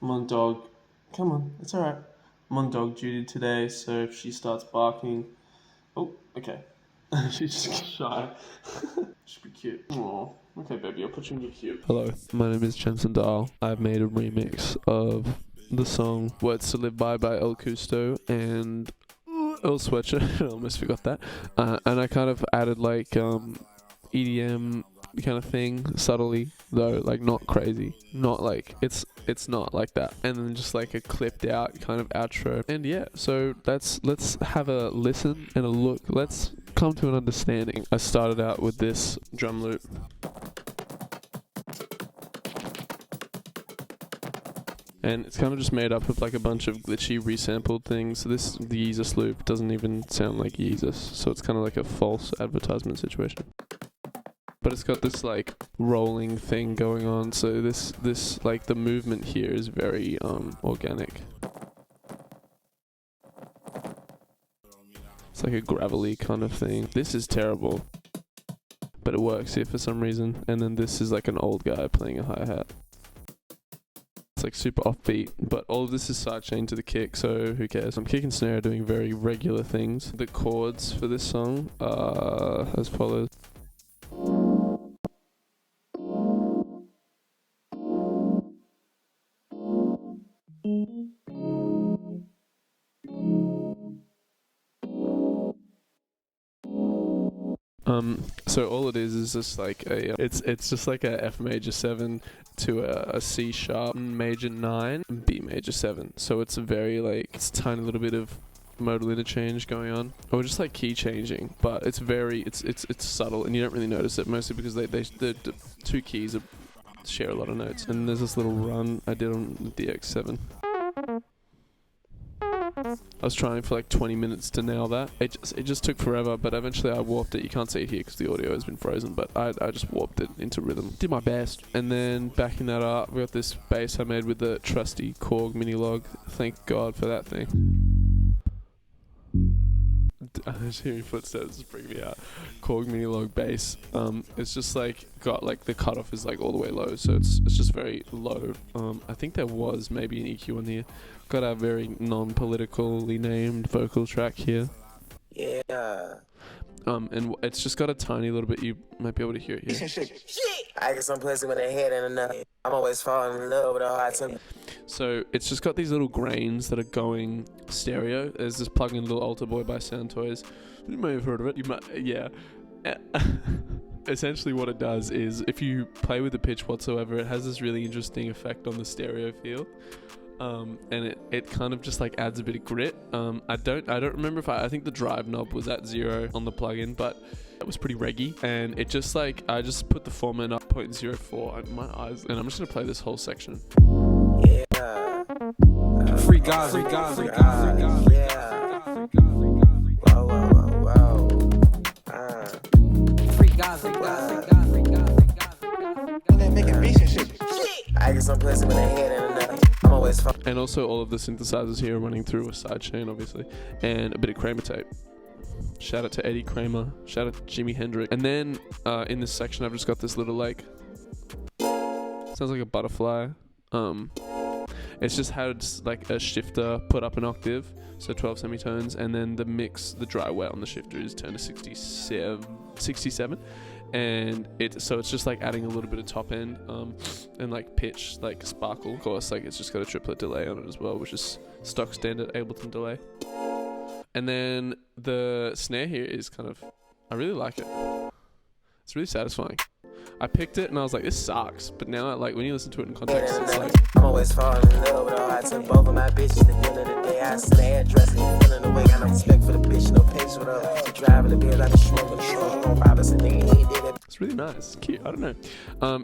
I'm on dog. Come on, it's alright. I'm on dog duty today, so if she starts barking. Oh, okay. She just gets shy. Should be cute. Aw. Okay, baby, I'll put you in your cube. Hello, my name is Jensen Dahl. I've made a remix of the song Words to Live by earl cousteau and earl sweatshirt. I almost forgot that. And I kind of added like EDM kind of thing subtly, though, like not crazy, not like it's not like that, and then just like a clipped out kind of outro. And yeah, so let's have a listen and a look. Let's come to an understanding. I started out with this drum loop, and it's kind of just made up of like a bunch of glitchy resampled things. So the Yeezus loop doesn't even sound like Yeezus, so it's kind of like a false advertisement situation. But it's got this like rolling thing going on, so this like the movement here is very organic. It's like a gravelly kind of thing. This is terrible, but it works here for some reason. And then this is like an old guy playing a hi-hat. It's like super offbeat, but all of this is sidechained to the kick, so who cares? Kick and snare are doing very regular things. The chords for this song are as follows. So all it is just like it's just like a F major 7 to a C sharp major 9 and B major 7. So it's a very like, it's a tiny little bit of modal interchange going on, or just like key changing, but it's very it's subtle and you don't really notice it, mostly because the two keys share a lot of notes. And there's this little run I did on the DX7. I was trying for like 20 minutes to nail that. It just took forever, but eventually I warped it. You can't see it here because the audio has been frozen, but I just warped it into rhythm. Did my best. And then backing that up, we got this bass I made with the trusty Korg mini log. Thank God for that thing. I'm just hearing footsteps, just bring me out. Korg mini log bass. It's just like got like the cutoff is like all the way low, so it's just very low. I think there was maybe an EQ on here. Got our very non-politically named vocal track here. Yeah. And it's just got a tiny little bit. You might be able to hear it here. I get some pussy with a head and enough. I'm always falling in love with a hard temper. So it's just got these little grains that are going stereo. There's this plug-in little Alter Boy by Soundtoys. You may have heard of it. You might, yeah. Essentially what it does is if you play with the pitch whatsoever, it has this really interesting effect on the stereo feel. And it kind of just like adds a bit of grit. I don't remember if I think the drive knob was at 0 on the plugin, but it was pretty reggy, and it just like I just put the format up 0.04 on my eyes, and I'm just gonna play this whole section. Yeah. Free God, free God, free God, free God. Yeah. Wow, wow, wow, wow. Free God, free God, free God, free God, free God, free God. That making beats and shit. I get some pussy with a head and enough. I'm always falling. And also all of the synthesizers here are running through a sidechain, obviously, and a bit of Kramer tape. Shout out to Eddie Kramer. Shout out to Jimi Hendrix. And then in this section, I've just got this little like, sounds like a butterfly. It's just had like a shifter put up an octave, so 12 semitones, and then the mix, the dry wet on the shifter is turned to 67, and it's just like adding a little bit of top end, and like pitch, like sparkle. Of course, like it's just got a triplet delay on it as well, which is stock standard Ableton delay. And then the snare here is kind of, I really like it. It's really satisfying. I picked it and I was like, this sucks. But now, like, when you listen to it in context, it's like, I'm always falling in love with a hard temper. Both of my bitches, at the end of the day, I snare dressing, feeling the way. Got no respect for the bitch, no patience with her. She driving the beer like a smoking the smoke. On Robinson, nigga, he did it. it's really nice. It's cute. I don't know.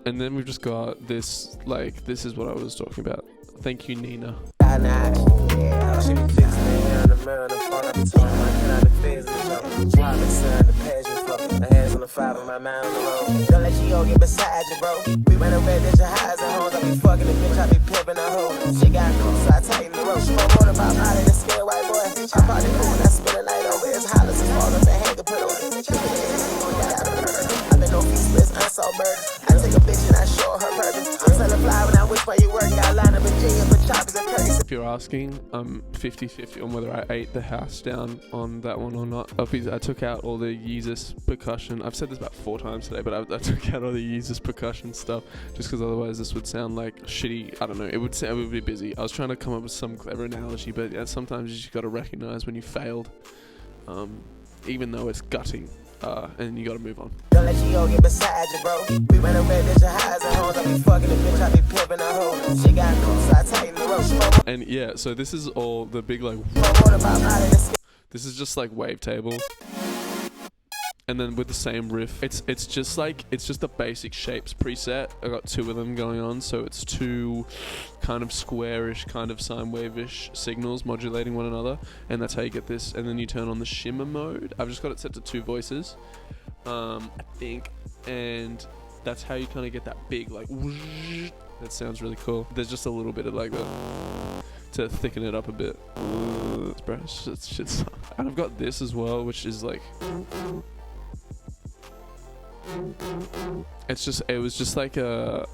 And then we've just got this, like, this is what I was talking about. Thank you, Nina. Yeah, she be fixing it here in the mirror, in the front of the tongue. And I the face in the jump. Driving, son, the passion flow. My hands on the 5 and my mind on the road. Don't let you all get beside you, bro. We ran away, there's your highs and hoes. I be fucking the bitch, I be pimping a hoe. She got cool, so I tighten the rope. She won't water my body, the scared white boy. I party cool and I spend the night over. It's hollers and fall up and hang and put on it. I think no feet splits, I saw birds. I take a bitch and I show her purpose. I'm selling fly when I wish where you work. Got a line of Virginia, but If you're asking, I'm 50-50 on whether I ate the house down on that one or not. Obviously, I took out all the Yeezus percussion. I've said this about 4 times today, but I took out all the Yeezus percussion stuff just because otherwise this would sound like shitty. I don't know. It would be busy. I was trying to come up with some clever analogy, but yeah, sometimes you just got to recognize when you failed, even though it's gutting. And you gotta move on. Don't let you get beside you, bro. We ran away, bitch, your highs and hoes. I be fucking the bitch, I be pimping her hoe. She got cool, so I tighten the rope. And yeah, so this is all the big like. This is just like wavetable. And then with the same riff, it's just the basic shapes preset. I got 2 of them going on, so it's 2 kind of squarish, kind of sine wave-ish signals modulating one another, and that's how you get this. And then you turn on the shimmer mode. I've just got it set to 2 voices, I think, and that's how you kind of get that big like. Whoosh. That sounds really cool. There's just a little bit of like the to thicken it up a bit. It's shit's. And I've got this as well, which is like. It was just like a.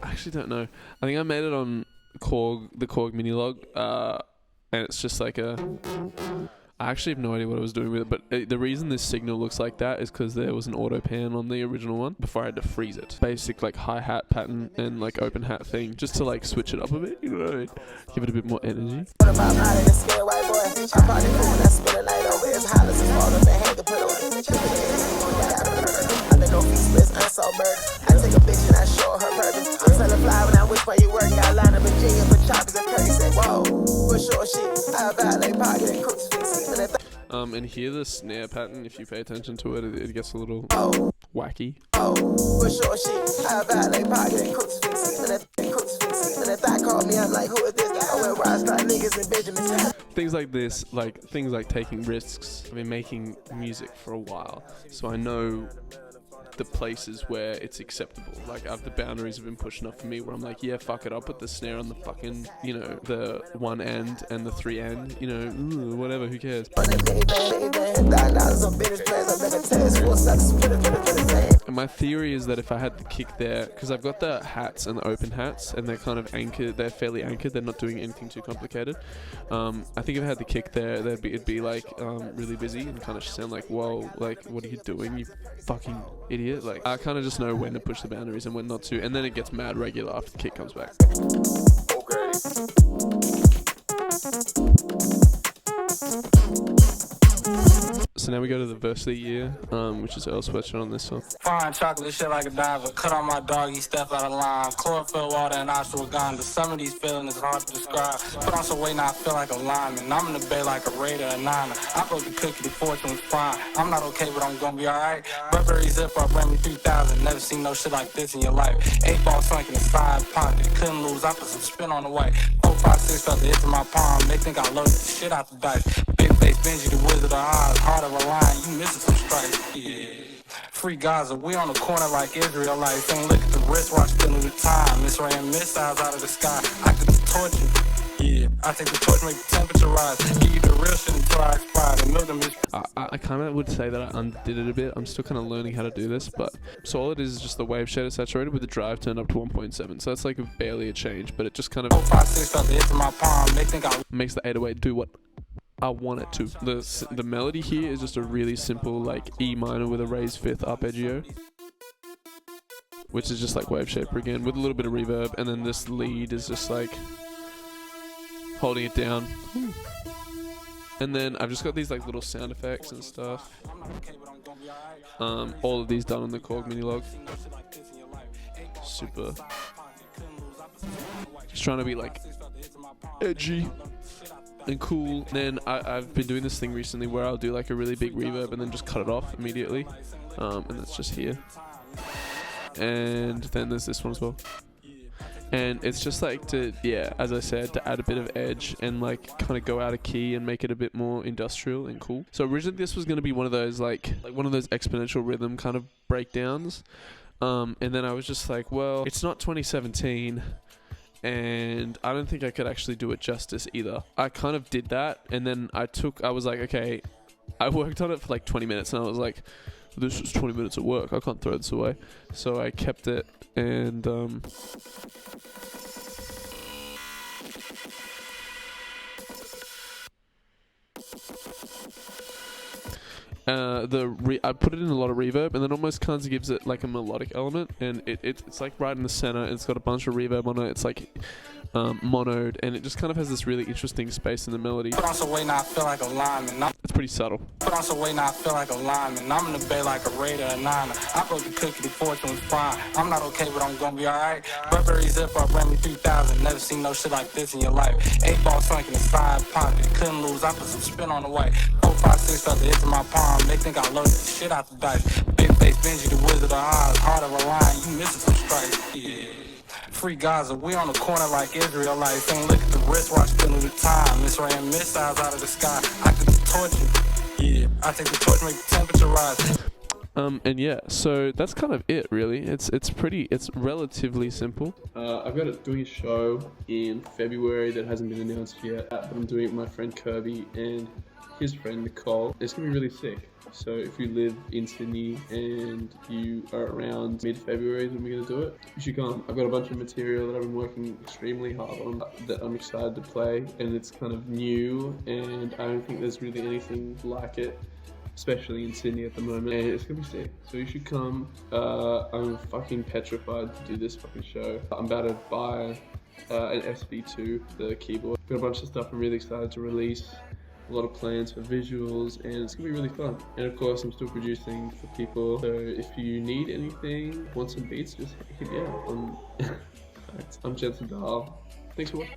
I actually don't know. I think I made it on the Korg Minilog, and it's just like a. I actually have no idea what I was doing with it, but the reason this signal looks like that is because there was an auto pan on the original one before I had to freeze it. Basic like hi-hat pattern and like open hat thing, just to like switch it up a bit, you know what I mean? Give it a bit more energy. I take a bitch and I show her purpose. I'm selling fly when I wish where you work. Got line of Virginia for choppers and curry. Say, whoa, for sure shit. I valet pocket and crooks. And here the snare pattern, if you pay attention to it, it gets a little wacky. For sure shit. I valet pocket and crooks. And if I call me, I'm like, who is this? I wear where I start niggas and Benjamins. Things like this, like things like taking risks. I've been making music for a while, so I know the places where it's acceptable. Like the boundaries have been pushed enough for me where I'm like, yeah, fuck it, I'll put the snare on the fucking, you know, the 1 end and the 3 end, you know, whatever, who cares? And my theory is that if I had the kick there, because I've got the hats and the open hats, and they're kind of anchored, they're fairly anchored, they're not doing anything too complicated. I think if I had the kick there, it'd be like really busy and kind of sound like, whoa, like, what are you doing, you fucking idiot? Like, I kind of just know when to push the boundaries and when not to, and then it gets mad regular after the kick comes back. So now we go to the verse of the year, which is Earl's sweatshirt on this song. Fine chocolate shit like a diver. Cut on my doggy, step out of line. Chlorophyll water and ashwagandha. Some of these feelings is hard to describe. Put on some weight now I feel like a lineman. I'm in the bay like a Raider, a Niner. I broke the cookie, the fortune was fine. I'm not okay, but I'm gonna be alright. Burberry zip up, ran me 3,000. Never seen no shit like this in your life. 8 ball sunk in the side pocket. Couldn't lose, I put some spin on the white. 4, 5, 6 felt the hits in my palm. They think I loaded the shit out the dice. Big face Benji, the Wizard of Oz. Heart of a lion, you missing some stripes. Yeah. Free Gaza, we on the corner like Israelites. Ain't look at the wristwatch, still in the time. Misraying missiles out of the sky. I could torch you. Yeah, I take the torch, make the temperature rise. Give you the real shit until I expire. The milk is. I kind of would say that I undid it a bit. I'm still kind of learning how to do this, but so all it is just the wave shader saturated with the drive turned up to 1.7. So that's like barely a change, but it just kind of 4, 5, 6 felt the hits in my palm. They think I makes the 808 do what I want it to. The melody here is just a really simple like E minor with a raised 5th arpeggio, which is just like wave shaper again with a little bit of reverb, and then this lead is just like holding it down. And then I've just got these like little sound effects and stuff. All of these done on the Korg Minilog. Super. Just trying to be like edgy and cool. Then I've been doing this thing recently where I'll do like a really big reverb and then just cut it off immediately. And that's just here. And then there's this one as well. And it's just like to, yeah, as I said, to add a bit of edge and like kind of go out of key and make it a bit more industrial and cool. So originally this was going to be one of those like one of those exponential rhythm kind of breakdowns. And then I was just like, well, it's not 2017 and I don't think I could actually do it justice either. I kind of did that, and then I was like, okay, I worked on it for like 20 minutes and I was like, this is 20 minutes of work, I can't throw this away. So I kept it, and I put it in a lot of reverb, and then almost kind of gives it like a melodic element, and it's like right in the center, and it's got a bunch of reverb on it. It's like monoed, and it just kind of has this really interesting space in the melody. Put on some weight, now I feel like a lineman. It's pretty subtle. Put on some weight, now I feel like a lineman. I'm in the bay like a Raider, a Niner. I broke the cookie, the fortune was fine. I'm not okay, but I'm gonna be alright. Burberry zip up, ran me 3,000. Never seen no shit like this in your life. 8 ball sunk in the side pocket. Couldn't lose, I put some spin on the white. 4, 5, 6 felt the hits in my palm. They think I loaded the shit out the dice. Big face Benji, the Wizard of Oz. Heart of a lion, you missing some stripes. Yeah. Free Gaza, we on the corner like Israelites. Ain't look at the wristwatch, spending the time. Misraying missiles out of the sky. I took the torch, yeah. I take the torch, make the temperature rise. And yeah, so that's kind of it, really. It's relatively simple. I've got doing a show in February that hasn't been announced yet, but I'm doing it with my friend Kirby and his friend Nicole. It's gonna be really sick. So if you live in Sydney and you are around mid-February when we're gonna do it, you should come. I've got a bunch of material that I've been working extremely hard on that I'm excited to play, and it's kind of new, and I don't think there's really anything like it, especially in Sydney at the moment, and it's gonna be sick. So you should come. I'm fucking petrified to do this fucking show. I'm about to buy an SV2, the keyboard. Got a bunch of stuff I'm really excited to release. A lot of plans for visuals, and it's gonna be really fun. And of course, I'm still producing for people. So if you need anything, want some beats, just hit me up. I'm Jensen Dahl. Thanks for watching.